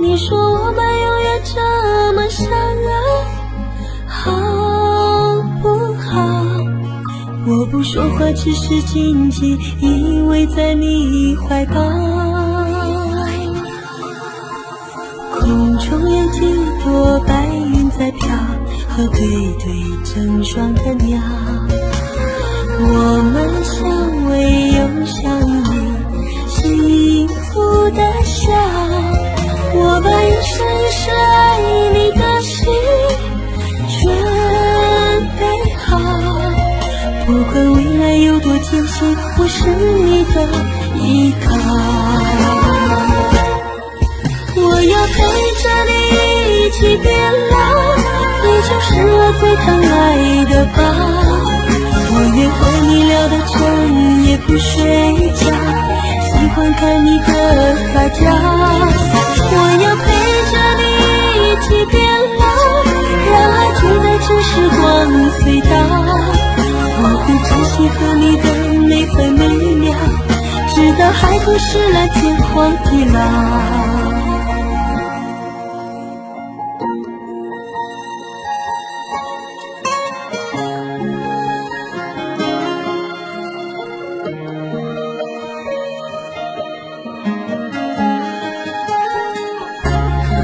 你说我们永远这么相爱，好不好？我不说话，只是紧紧依偎在你怀抱。空中有几朵白云在飘，和对对成双的鸟。我们相偎又相依，幸福的笑。我把一生是爱你的心准备好，不管未来有多艰辛，我是你的依靠。我要陪着你一起变老，你就是我最疼爱的宝。我愿和你聊到整夜不睡觉，喜欢看你的发胶。我要陪着你一起变老，让爱住在这时光隧道。我会珍惜和你的每分每秒，直到海枯石烂，天荒地老。